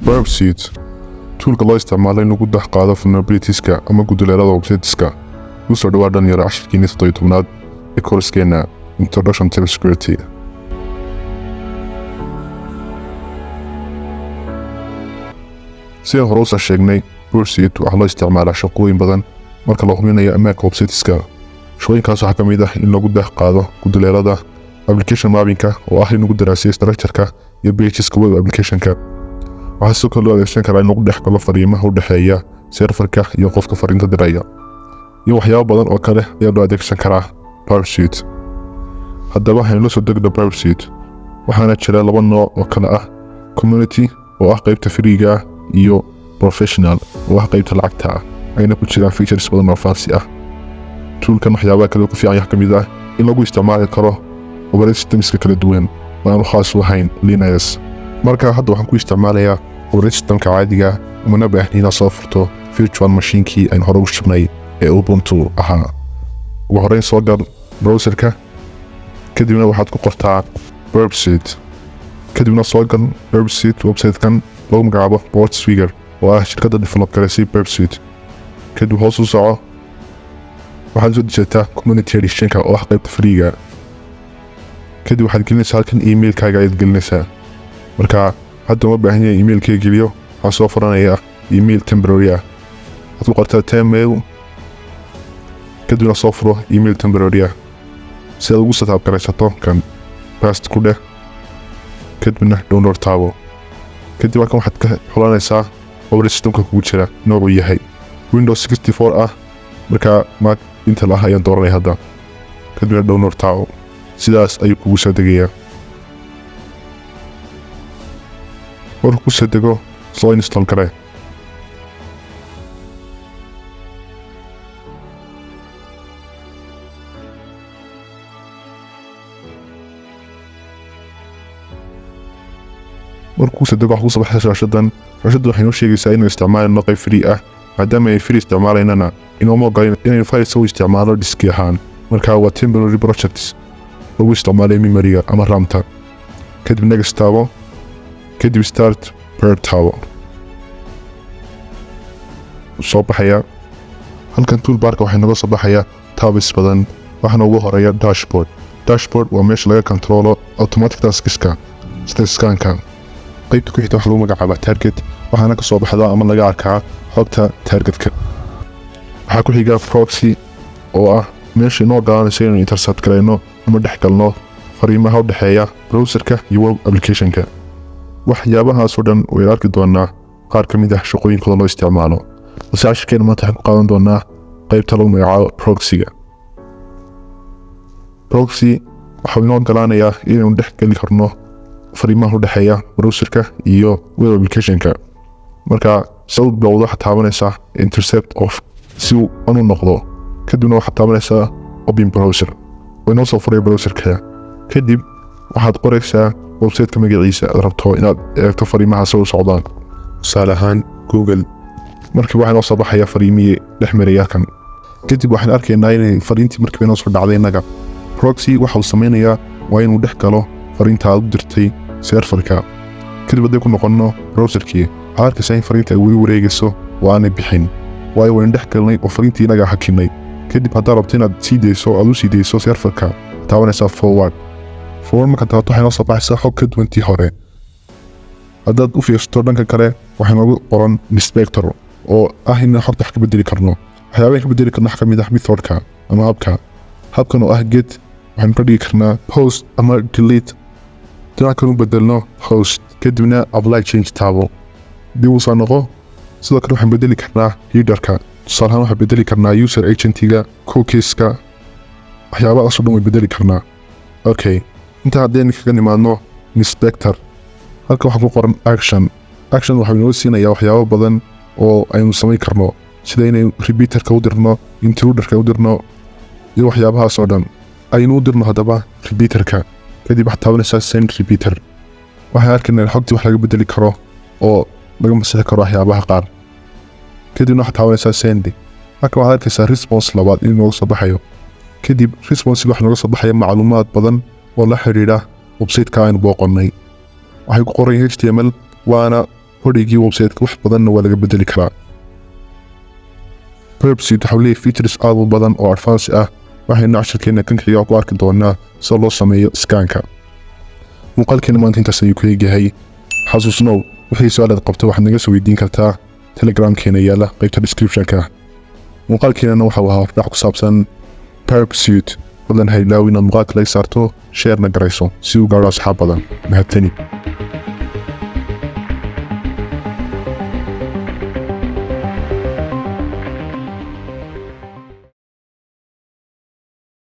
Burbsuit toolka loo isticmaalo in lagu dhex qaado vulnerabilitieska ama guduleelada websiteska u soo dhawaad dhalinyaro cashirkiina 17aad ee koorskeena Introduction to Security. Sidaan hore u soo sheegnay, Burbsuit waxaa loo isticmaalaa shaqooyin badan marka la hubinayo ammaanka websiteska. Shaqooyinkaas waxaa ka mid ah in lagu dhex qaado guduleelada application mapping-ka oo ah in lagu daraaseeyo structure-ka iyo pageska web application-ka. waxaa sidoo kale loo adeegsan karaa in lagu dhex galo fariimaha u dhexeeya serverka iyo qofka fariinta diraya iyo waxyaabo badan oo kale ayaa loo adeegsan karaa Burbsuit. haddaba waxaynu la soo degno Burbsuit waxaana jira laba nooc oo kale ah community oo ah qaybta freega ah iyo professional oo ah qaybta lacagta ah ayna ku jiraan features badan oo fancy ah. toolkan waxyaabaha kale ku fiican yahay ka mid ah in lagu isticmaali karo operating systems kala duwan oo aan khaas u ahayn Linux. marka hadda waxaan ku isticmaalayaa operating systemka caadiga umana baahni inaad soo furto virtual machine-kii aan hore u shaqnay ee Ubuntu ahaa. ugu horreyn soo gal browserka kadibna waxaad ku qortaa Burbsuit kadibna soo gal Burbsuit website-kan lagu magacaabo Portswigger oo ah shirkadda develop gareysay Burbsuit. kadib hoos u soco waxaad soo dejisataa community edition-ka oo ah qaybta freega. kadib waxaad gelinaysaa halkan email-kaaga ayaad gelinaysaa. marka hadda uma baahan yahay email-kayga geliyo waxaan soo furanaya email temporary ah. waxaad ku qortaa tmail kadibna soo furo email temporary ah si aad ugu setup garaysato kan past ku dheh kadibna download taabo. kadib halkan waxaad ka xulanaysaa operating systemka kugu jira noocuu yahay Windows 64 ah marka Mac Intel ah ayaan dooranaya hadda kadibna download taabo. sidaas ayuu kugu soo degayaa. markuu ku soo dego soo install garee. markuu soo dego waxaa ku soo baxaya shaashadan waxay noo sheegaysaa inuu isticmaalno qayb free ah maadaama ay free isticmaalaynana inooma ogola inaynu files u isticmaalo diski ahaan. marka waa temporary projects lagu isticmaalay memory-ga ama RAM-ta. kadib next taabo kadib start per taabo soo baxaya. halkan toolbarka waxay naga soo baxaya tabs badan waxaana ugu horeeya dashboard waa meesha laga controlo automatic taskiska sida scanka. qaybta ku xigta waxa lagu magacaabaa target waxaana ka soo baxda ama laga arkaa xogta targetka. waxaa ku xiga proxy oo ah meesha inoo oggolaanaysa inaynu intercept garayno ama dhex galno fariimaha u dhexeeya browserka iyo web application-ka. waxyaabahaas oo dhan way arki doonaa qaar ka mid ah shaqooyinkooda loo isticmaalo. balse cashirkeena maanta waxaan ku qaadan doonaa qaybta lagu magacaabo proxy waxaa inoo oggolaanayaa inaynu dhex geli karno fariimaha u dhexeeya browserka iyo web application-ka. marka sabab bilowda waxaad taabanaysaa intercept of si uu anu noqdo kadibna waxaad taabanaysaa open browser oo inoo soo furay browserka. kadib waxaad qoraysaa website-ka magaciisa aad rabto inaad eegto fariimaha soo socdaan tusaale ahaan Google. markii waxaa inoo soo baxaya fariimihii dhex maraya kan. kadib waxaan arkaynaa inay fariintii markiiba inoo soo dhacday innaga. proxy waxa uu samaynayaa waa inuu dhex galo fariinta aad u dirtay serverka. kadib hadday ku noqonno browserkii waxaad arkaysaa in fariinta ay weli wareegayso oo aanay bixin waayo waynu dhex galnay oo fariintii inaga hakinay. kadib haddaad rabto inaad u sii dayso serverka taabanaysaa forward marka taabato waxay noo soo baxaysaa xog ka duwantii hore. haddaad u fiirsato dhanka kale waxaa noogu qoran inspector oo ah inaan xogta wax ka bedeli karno. waxyaabahan ka bedeli karno waxaa ka mid ah methodka ama habkan oo ah get waxaynu ka dhigi karnaa post ama delete. dinac kale u bedelno host kadibna apply change taabo dib u soo noqo. sidoo kale waxaan bedeli karnaa headerka tusaale ahaan waxaan bedeli karnaa user agentiga cookieska waxyaabahaas oo dhan way bedeli karnaa. okay intaa haddaynu kaga nimaadno inspector halkan waxaa ku qoran action waxaa inoo siinayaa waxyaabo badan oo aynu samayn karno sida inaynu repeaterka u dirno intruderka u dirno iyo waxyaabahaas oo dhan aynu u dirno. haddaba repeaterka kadib waxaad taabanaysaa send repeater. waxaan arkaynaa in xogtii wax laga bedeli karo oo laga masixi karo waxyaabaha qaar. kadibna waxaad taabanaysaa send. halkan waxaad arkaysaa response labaad in nooga soo baxayo. kadib response waxa nooga soo baxaya macluumaad badan oo la xiriira website-ka aynu booqannay. waxay ku qoran HTML waana bodygii website-ka wax badanna waa laga bedeli karaa. Perpsuit waxaa leeyahay features aad u badan oo advance ah, waxaynu casharkeena kan xiga ku arki doonaa sida loo sameeyo scanka. muuqaalkeena maanta intaas ayuu ku eegyahay. xasuusnow wixii su'aalaad qabto waxaad naga soo weydiin kartaa telegramkeena yaala qaybta description-ka. muuqaalkeenana waxa uu ahaa wax ku saabsan Perpsuit. fadlan ha ilaawin inaad muuqaalka like saarto, share na garayso si uu gaaro asxaab badan. mahadsanid.